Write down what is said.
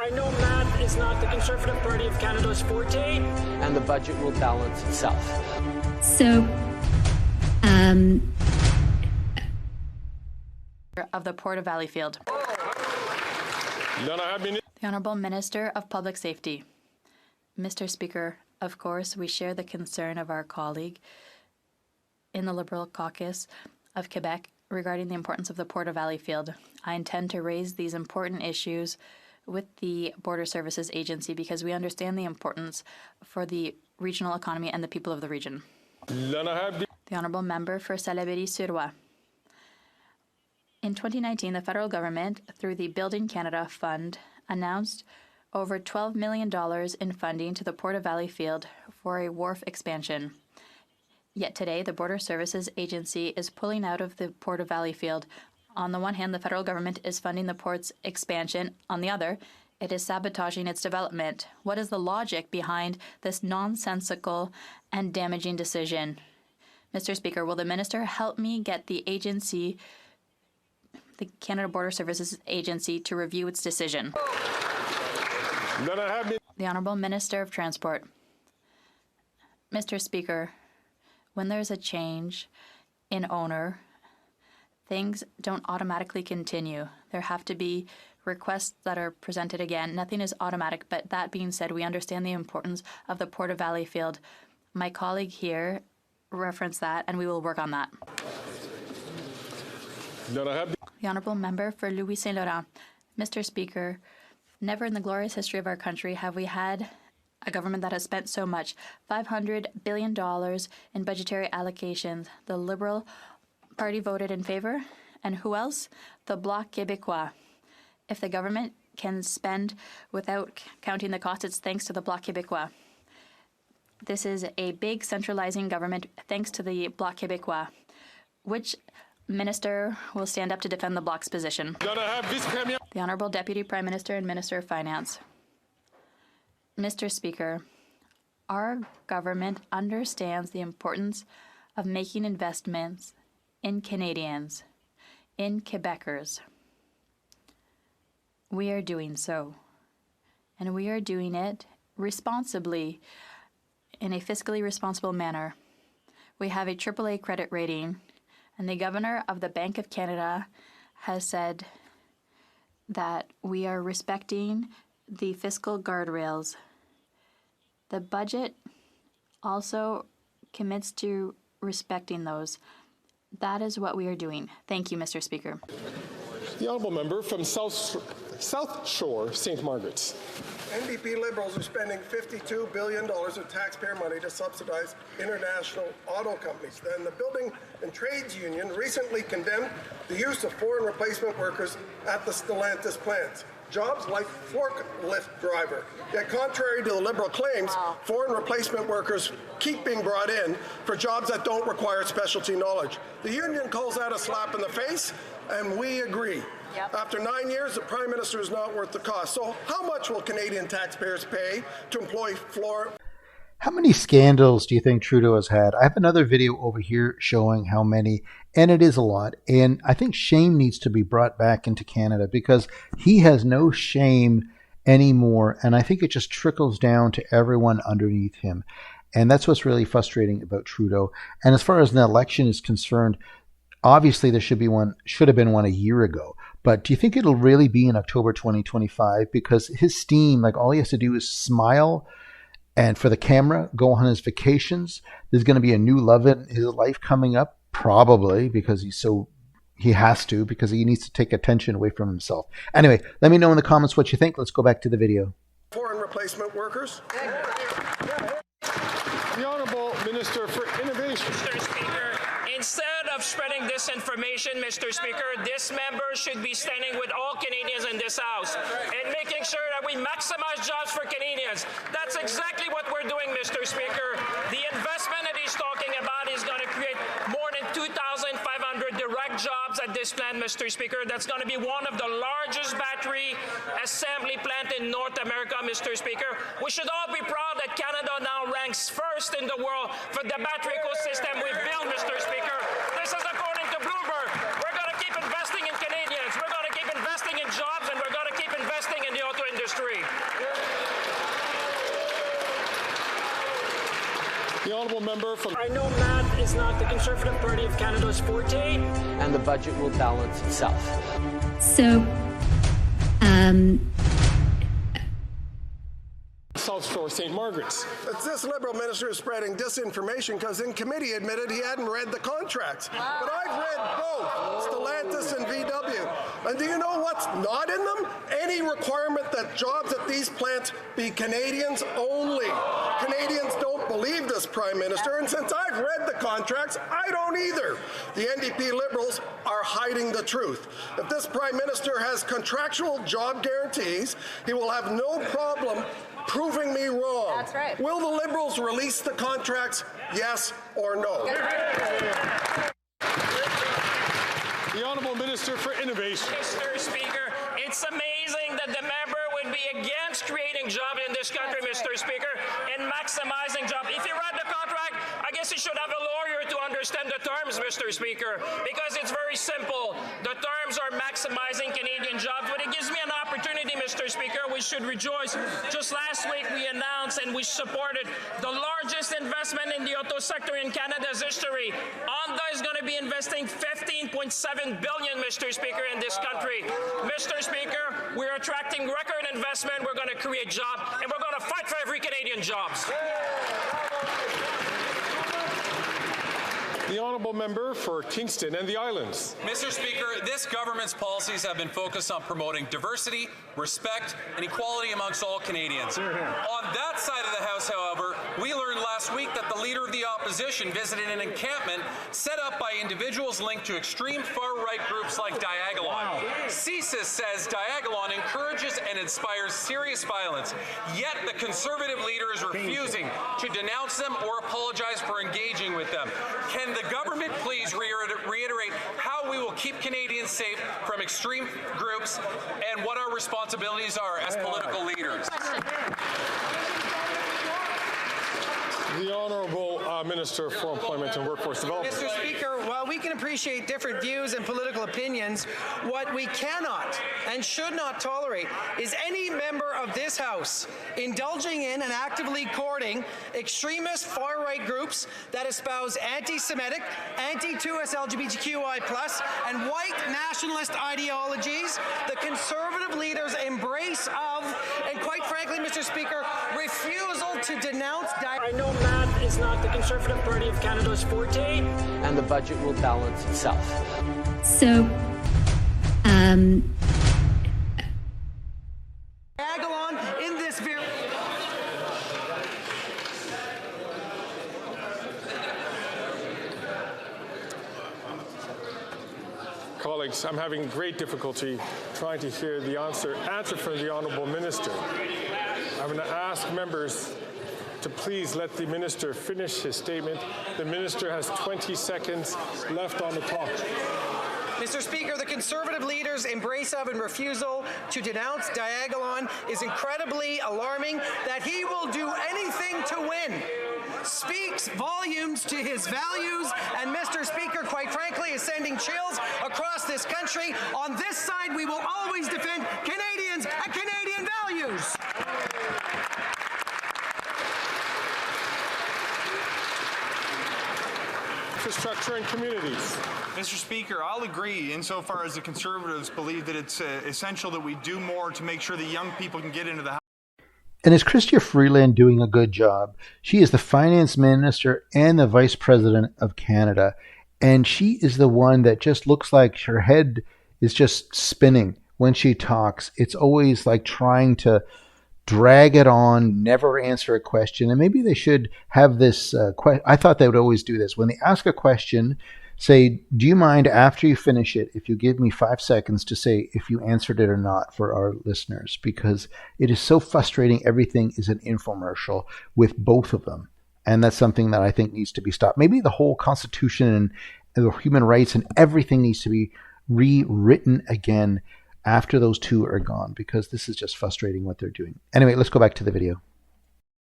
I know math is not the Conservative Party of Canada's forte. And the budget will balance itself. So, of the Port of Valleyfield. The Honourable Minister of Public Safety. Mr. Speaker, of course, we share the concern of our colleague in the Liberal caucus of Quebec regarding the importance of the Port of Valleyfield. I intend to raise these important issues with the Border Services Agency because we understand the importance for the regional economy and the people of the region. The Honourable Member for Salaberry-sur-Roi. In 2019, the federal government, through the Building Canada Fund, announced over $12 million in funding to the Port of Valleyfield for a wharf expansion. Yet today, the Border Services Agency is pulling out of the Port of Valleyfield. On the one hand, the federal government is funding the port's expansion. On the other, it is sabotaging its development. What is the logic behind this nonsensical and damaging decision? Mr. Speaker, will the minister help me get the agency, the Canada Border Services Agency, to review its decision? The Honourable Minister of Transport. Mr. Speaker, when there's a change in owner, things don't automatically continue. There have to be requests that are presented again. Nothing is automatic, but that being said, we understand the importance of the Port of Valleyfield. My colleague here referenced that, and we will work on that. The Honourable Member for Louis Saint Laurent. Mr. Speaker, never in the glorious history of our country have we had a government that has spent so much, $500 billion in budgetary allocations. The Liberal Party voted in favour, and who else? The Bloc Québécois. If the government can spend without counting the cost, it's thanks to the Bloc Québécois. This is a big centralizing government thanks to the Bloc Québécois. Which minister will stand up to defend the Bloc's position? The Honourable Deputy Prime Minister and Minister of Finance. Mr. Speaker, our government understands the importance of making investments in Canadians, in Quebecers. We are doing so, and we are doing it responsibly, in a fiscally responsible manner. We have a AAA credit rating, and the Governor of the Bank of Canada has said that we are respecting the fiscal guardrails. The budget also commits to respecting those. That is what we are doing. Thank you, Mr. Speaker. The Honourable Member from South Shore, St. Margaret's. NDP Liberals are spending $52 billion of taxpayer money to subsidize international auto companies. Then the Building and Trades Union recently condemned the use of foreign replacement workers at the Stellantis plants. Jobs like forklift driver. Yet contrary to the Liberal claims, foreign replacement workers keep being brought in for jobs that don't require specialty knowledge. The union calls that a slap in the face, and we agree. Yep. After 9 years, the Prime Minister is not worth the cost. So how much will Canadian taxpayers pay to employ How many scandals do you think Trudeau has had? I have another video over here showing how many, and it is a lot. And I think shame needs to be brought back into Canada because he has no shame anymore. And I think it just trickles down to everyone underneath him. And that's what's really frustrating about Trudeau. And as far as an election is concerned, obviously there should have been one a year ago. But do you think it'll really be in October 2025? Because his steam, like all he has to do is smile and for the camera, go on his vacations. There's going to be a new love in his life coming up, probably, because he has to, because he needs to take attention away from himself. Anyway, let me know in the comments what you think. Let's go back to the video. foreign replacement workers? The Honourable Minister for Innovation. Mr. Speaker, instead of spreading disinformation, Mr. Speaker, this member should be standing with all Canadians in this House and making sure that we maximize jobs for Canadians. That's exactly what we're doing, Mr. Speaker. The investment that he's talking about is going to create more than 2,500 direct jobs at this plant, Mr. Speaker. That's going to be one of the largest battery assembly plant in North America, Mr. Speaker. We should all be proud that Canada now ranks first in the world for the battery ecosystem we've built, Mr. Speaker. This is according to Bloomberg. We're going to keep investing in Canadians. We're going to keep investing in jobs, and we're going to keep investing in the auto industry. The honourable member from... I know math is not the Conservative Party of Canada's forte. And the budget will balance itself. So, South Shore St. Margaret's. It's this Liberal minister is spreading disinformation because in committee admitted he hadn't read the contracts. But I've read both, Stellantis and VW. And do you know what's not in them? Any requirement that jobs at these plants be Canadians only. Canadians don't believe this, Prime Minister, and since I've read the contracts, I don't either. The NDP Liberals are hiding the truth. If this Prime Minister has contractual job guarantees, he will have no problem proving me wrong. That's right. Will the Liberals release the contracts, yes or no? The honourable minister for innovation. Mr. Speaker, it's amazing that the member would be against creating jobs in this country, Mr. Speaker, and maximizing jobs. If you read the contract, I guess you should have a lawyer to understand the terms, Mr. Speaker, because it's very simple. The terms are maximizing Canadian jobs, but it gives me an opportunity, Mr. Speaker. We should rejoice. Just last week, we announced and we supported the largest investment in the auto sector in Canada's history. Honda is going to be investing $15.7 billion, Mr. Speaker, in this country. Mr. Speaker, we're attracting record investment. We're going to create jobs, and we're going to fight for every Canadian jobs. The honourable member for Kingston and the Islands. Mr. Speaker, this government's policies have been focused on promoting diversity, respect, and equality amongst all Canadians. On that side of the House, however, we learned last week that the Leader of the Opposition visited an encampment set up by individuals linked to extreme far-right groups like Diagolon. CSIS says Diagolon encourages and inspires serious violence, yet the Conservative leader is refusing to denounce them or apologize for engaging with them. Can the government please reiterate how we will keep Canadians safe from extreme groups and what our responsibilities are as political leaders? The honourable Minister for Employment and Workforce Development. Mr. Speaker, while we can appreciate different views and political opinions, what we cannot and should not tolerate is any member of this House indulging in and actively courting extremist far-right groups that espouse anti-Semitic, anti-2S LGBTQI+, and white nationalist ideologies. The Conservative leader's embrace of, and quite frankly, Mr. Speaker, refusal to denounce... I know math is not the Conservative Party of Canada's forte. And the budget will balance itself. so, Diagolon in this very... Colleagues, I'm having great difficulty trying to hear the answer from the honourable minister. I'm going to ask members to please let the minister finish his statement. The minister has 20 seconds left on the clock. Mr. Speaker, the Conservative leader's embrace of and refusal to denounce Diagolon is incredibly alarming. That he will do anything to win speaks volumes to his values, and Mr. Speaker, quite frankly, is sending chills across this country. On this side, we will always defend Canadians and Canadian values. Infrastructure and communities. Mr. Speaker, I'll agree insofar as the Conservatives believe that it's essential that we do more to make sure that young people can get into the house. And is Chrystia Freeland doing a good job? She is the finance minister and the vice president of Canada. And she is the one that just looks like her head is just spinning when she talks. It's always like trying to drag it on, never answer a question. And maybe they should have this I thought they would always do this. When they ask a question, say, do you mind after you finish it if you give me 5 seconds to say if you answered it or not for our listeners? Because it is so frustrating. Everything is an infomercial with both of them. And that's something that I think needs to be stopped. Maybe the whole Constitution and the human rights and everything needs to be rewritten again after those two are gone, because this is just frustrating what they're doing. Anyway, let's go back to the video.